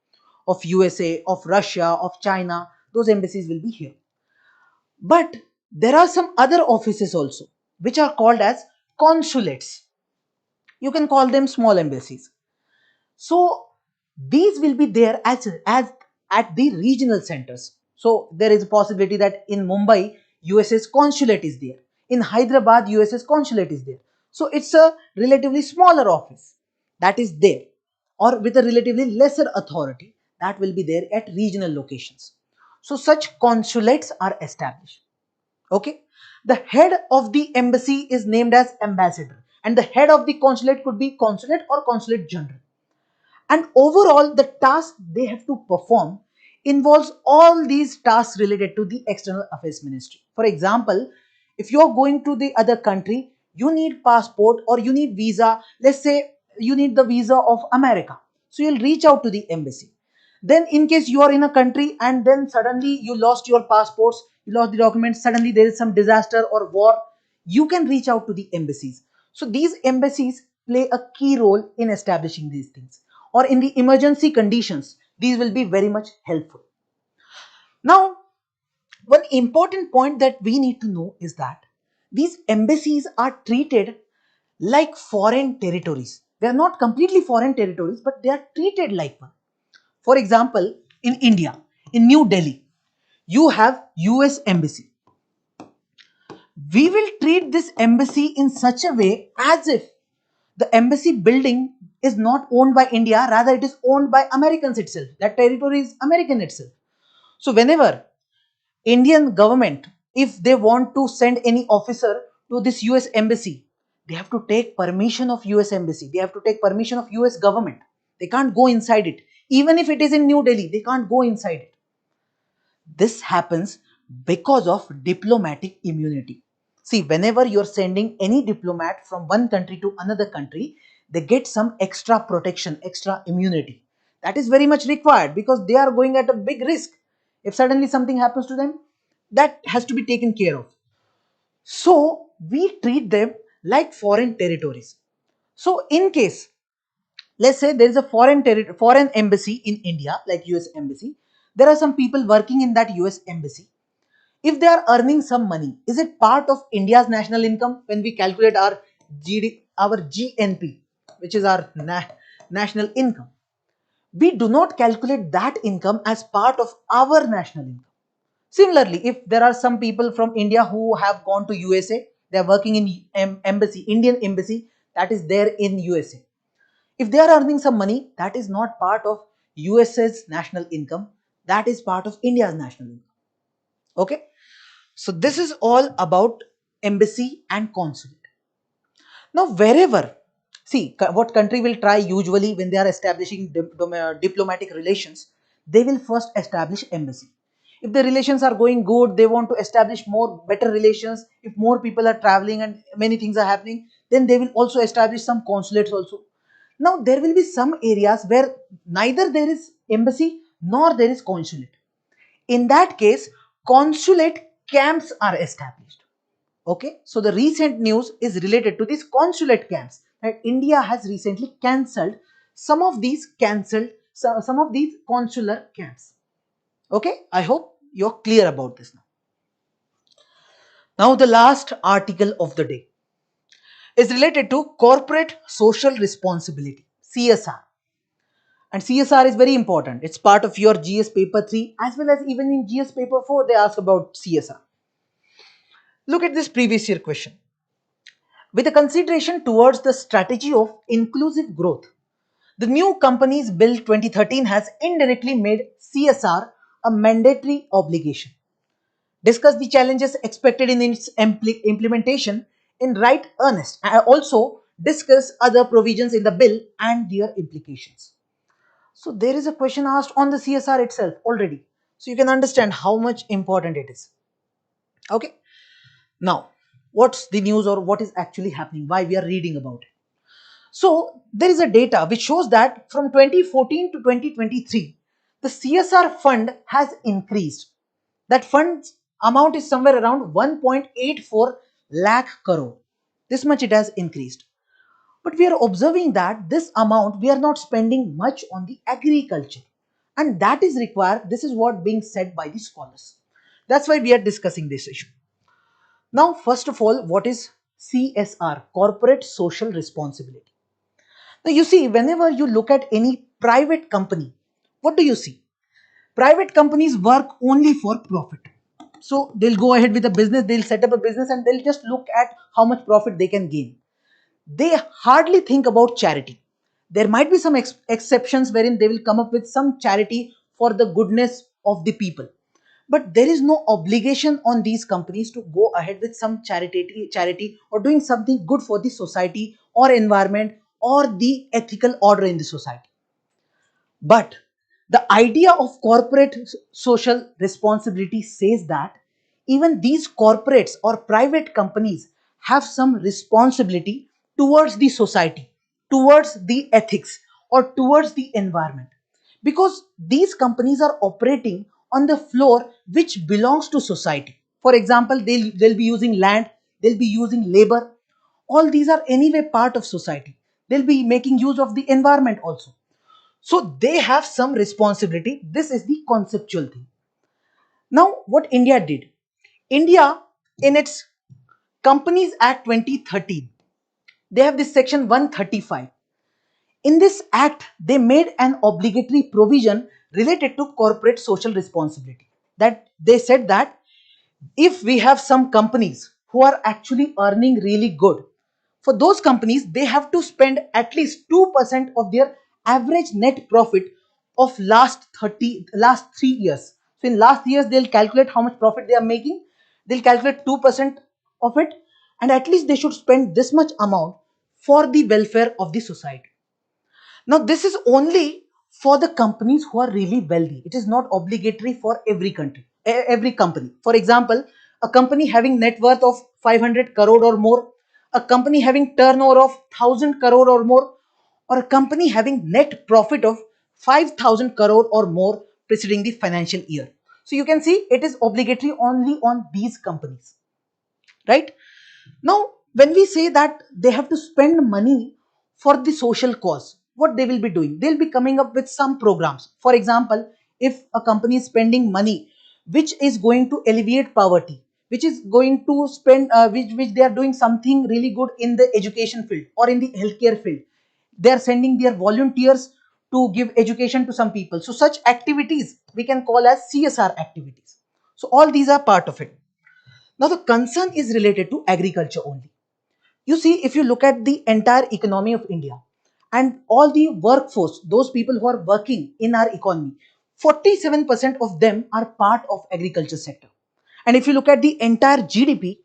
of USA, of Russia, of China. Those embassies will be here. But there are some other offices also, which are called as consulates. You can call them small embassies. So these will be there as at the regional centers. So there is a possibility that in Mumbai, USS consulate is there. In Hyderabad, USS consulate is there. So it's a relatively smaller office that is there, or with a relatively lesser authority that will be there at regional locations. So such consulates are established. Okay, the head of the embassy is named as ambassador, and the head of the consulate could be consulate or consulate general. And overall, the task they have to perform involves all these tasks related to the External Affairs Ministry. For example, if you are going to the other country, you need passport or you need visa. Let's say you need the visa of America. So you'll reach out to the embassy. Then in case you are in a country and then suddenly you lost your passports, you lost the documents, suddenly there is some disaster or war, you can reach out to the embassies. So these embassies play a key role in establishing these things, or in the emergency conditions, these will be very much helpful. Now, one important point that we need to know is that these embassies are treated like foreign territories. They are not completely foreign territories, but they are treated like one. For example, in India, in New Delhi, you have US embassy. We will treat this embassy in such a way as if the embassy building is not owned by India, rather it is owned by Americans itself. That territory is American itself. So whenever Indian government, if they want to send any officer to this US embassy, they have to take permission of US embassy. They have to take permission of US government. They can't go inside it. Even if it is in New Delhi, they can't go inside it. This happens because of diplomatic immunity. See, whenever you're sending any diplomat from one country to another country, they get some extra protection, extra immunity. That is very much required because they are going at a big risk. If suddenly something happens to them, that has to be taken care of. So we treat them like foreign territories. So in case, let's say there is a foreign embassy in India, like US embassy, there are some people working in that US embassy. If they are earning some money, is it part of India's national income when we calculate our our GNP, which is our national income? We do not calculate that income as part of our national income. Similarly, if there are some people from India who have gone to USA, they are working in embassy, Indian embassy that is there in USA. If they are earning some money, that is not part of USA's national income, that is part of India's national income. Okay, so this is all about embassy and consulate. Now, wherever, see what country will try usually when they are establishing diplomatic relations, they will first establish embassy. If the relations are going good, they want to establish more better relations. If more people are traveling and many things are happening, then they will also establish some consulates also. Now, there will be some areas where neither there is embassy nor there is consulate. In that case, consulate camps are established. Okay, so the recent news is related to these consulate camps that India has recently cancelled some of these consular camps. Okay, I hope you're clear about this now. Now, the last article of the day is related to corporate social responsibility, CSR. And CSR is very important. It's part of your GS paper 3 as well as even in GS paper 4 they ask about CSR. Look at this previous year question. With a consideration towards the strategy of inclusive growth, the new Companies Bill 2013 has indirectly made CSR a mandatory obligation. Discuss the challenges expected in its implementation in right earnest, and also discuss other provisions in the bill and their implications. So there is a question asked on the CSR itself already. So you can understand how much important it is. Okay. Now, what's the news or what is actually happening? Why we are reading about it? So there is a data which shows that from 2014 to 2023, the CSR fund has increased. That fund's amount is somewhere around 1.84 lakh crore. This much it has increased. But we are observing that this amount we are not spending much on the agriculture. And that is required. This is what being said by the scholars. That's why we are discussing this issue. Now, first of all, what is CSR? Corporate Social Responsibility. Now, you see, whenever you look at any private company, what do you see? Private companies work only for profit. So they'll go ahead with a business, they'll set up a business and they'll just look at how much profit they can gain. They hardly think about charity. There might be some exceptions wherein they will come up with some charity for the goodness of the people. But there is no obligation on these companies to go ahead with some charity or doing something good for the society or environment or the ethical order in the society. But the idea of corporate social responsibility says that even these corporates or private companies have some responsibility towards the society, towards the ethics, or towards the environment. Because these companies are operating on the floor which belongs to society. For example, they'll be using land, they'll be using labor. All these are anyway part of society. They'll be making use of the environment also. So they have some responsibility. This is the conceptual thing. Now, what India did? India, in its Companies Act 2013, they have this section 135. In this act, they made an obligatory provision related to corporate social responsibility. That they said that if we have some companies who are actually earning really good, for those companies they have to spend at least 2% of their average net profit of last 3 years. So in last years they'll calculate how much profit they are making, they'll calculate 2% of it, and at least they should spend this much amount for the welfare of the society. Now, this is only for the companies who are really wealthy. It is not obligatory for every country, every company. For example, a company having net worth of 500 crore or more, a company having turnover of 1000 crore or more, or a company having net profit of 5000 crore or more preceding the financial year. So you can see it is obligatory only on these companies, right? Now, when we say that they have to spend money for the social cause, what they will be doing? They'll be coming up with some programs. For example, if a company is spending money which is going to alleviate poverty, which is going to spend, which they are doing something really good in the education field or in the healthcare field, they are sending their volunteers to give education to some people. So such activities we can call as CSR activities. So all these are part of it. Now the concern is related to agriculture only. You see, if you look at the entire economy of India and all the workforce, those people who are working in our economy, 47% of them are part of agriculture sector. And if you look at the entire GDP,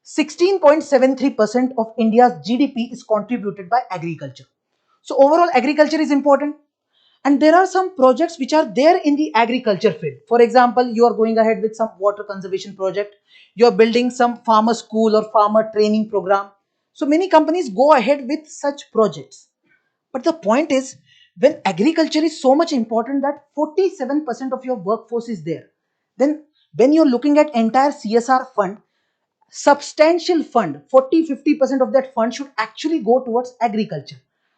16.73% of India's GDP is contributed by agriculture. So overall agriculture is important, and there are some projects which are there in the agriculture field. For example, you are going ahead with some water conservation project, you are building some farmer school or farmer training program. So many companies go ahead with such projects. But the point is, when agriculture is so much important that 47% of your workforce is there, then when you're looking at entire CSR fund, substantial fund, 40-50% of that fund should actually go towards agriculture,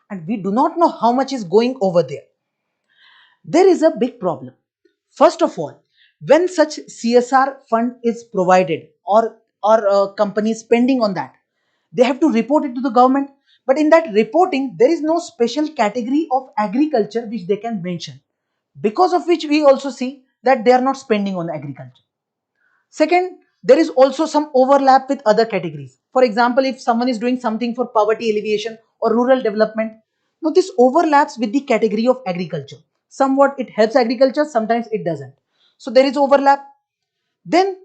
and we do not know how much is going over there. There is a big problem. First of all, when such CSR fund is provided, or company spending on that, they have to report it to the government. But in that reporting, there is no special category of agriculture which they can mention, because of which we also see that they are not spending on agriculture. Second, there is also some overlap with other categories. For example, if someone is doing something for poverty alleviation or rural development, now this overlaps with the category of agriculture. Somewhat it helps agriculture, sometimes it doesn't. So there is overlap. Then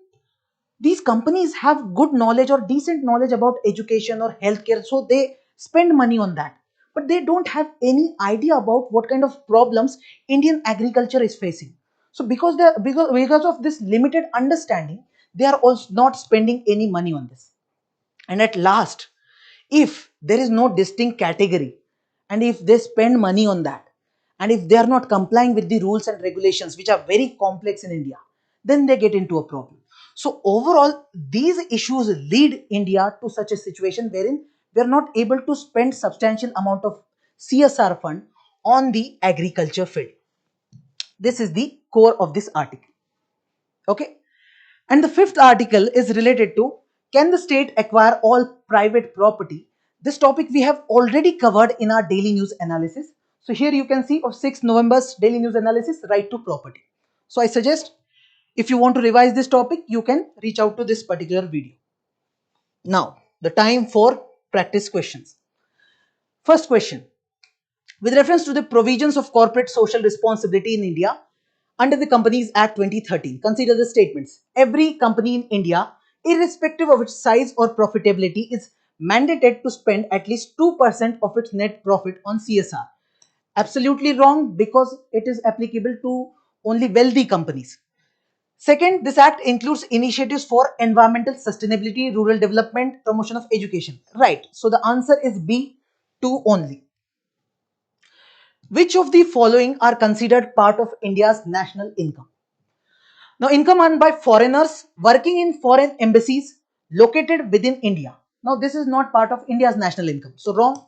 these companies have good knowledge or decent knowledge about education or healthcare, so they spend money on that. But they don't have any idea about what kind of problems Indian agriculture is facing. So because of this limited understanding, they are also not spending any money on this. And at last, if there is no distinct category, and if they spend money on that, and if they are not complying with the rules and regulations which are very complex in India, then they get into a problem. So overall, these issues lead India to such a situation wherein we are not able to spend substantial amount of CSR fund on the agriculture field. This is the core of this article. Okay. And the fifth article is related to, can the state acquire all private property? This topic we have already covered in our daily news analysis. So here you can see of 6 November's daily news analysis, right to property. So I suggest, if you want to revise this topic, you can reach out to this particular video. Now, the time for practice questions. First question. With reference to the provisions of corporate social responsibility in India under the Companies Act 2013, consider the statements. Every company in India, irrespective of its size or profitability, is mandated to spend at least 2% of its net profit on CSR. Absolutely wrong, because it is applicable to only wealthy companies. Second, this act includes initiatives for environmental sustainability, rural development, promotion of education. Right. So the answer is B, 2 only. Which of the following are considered part of India's national income? Now, income earned by foreigners working in foreign embassies located within India. Now, this is not part of India's national income. So, wrong.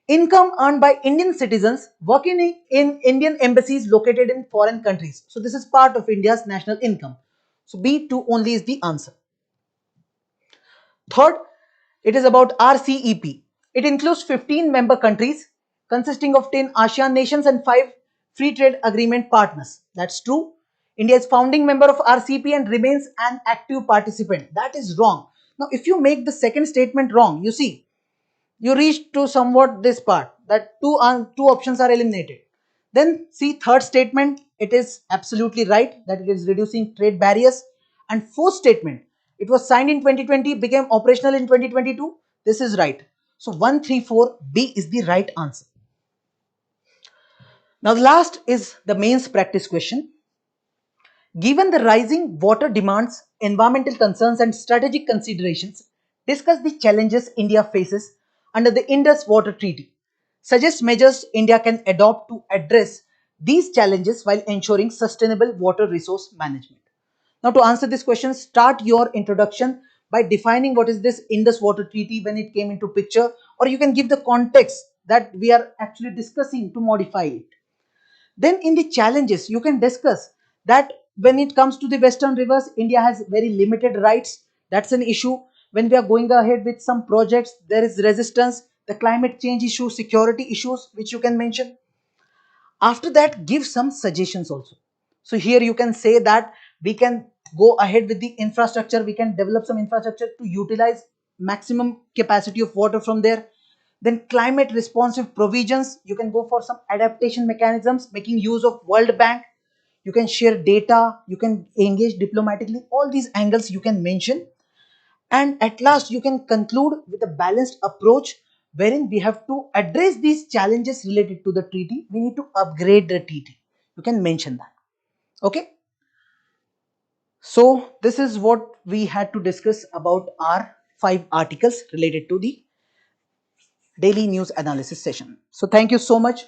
Income earned by Indian citizens working in Indian embassies located in foreign countries. So, this is part of India's national income. So, B2 only is the answer. Third, it is about RCEP. It includes 15 member countries consisting of 10 ASEAN nations and 5 free trade agreement partners. That's true. India is founding member of RCEP and remains an active participant. That is wrong. Now, if you make the second statement wrong, you see, you reach to somewhat this part, that two options are eliminated. Then see third statement, it is absolutely right that it is reducing trade barriers. And fourth statement, it was signed in 2020, became operational in 2022. This is right. So 134 B is the right answer. Now the last is the mains practice question. Given the rising water demands environmental concerns and strategic considerations, discuss the challenges India faces under the Indus Water Treaty, suggest measures India can adopt to address these challenges while ensuring sustainable water resource management. Now, to answer this question, start your introduction by defining what is this Indus Water Treaty when it came into picture, or you can give the context that we are actually discussing to modify it. Then in the challenges, you can discuss that when it comes to the western rivers, India has very limited rights. That's an issue. When we are going ahead with some projects, there is resistance, the climate change issue, security issues, which you can mention. After that, give some suggestions also. So here you can say that we can go ahead with the infrastructure, we can develop some infrastructure to utilize maximum capacity of water from there. Then climate responsive provisions, you can go for some adaptation mechanisms, making use of World Bank. You can share data, you can engage diplomatically. All these angles you can mention, and at last you can conclude with a balanced approach wherein we have to address these challenges related to the treaty. We need to upgrade the treaty. You can mention that. Okay. So this is what we had to discuss about our 5 articles related to the daily news analysis session. So thank you so much.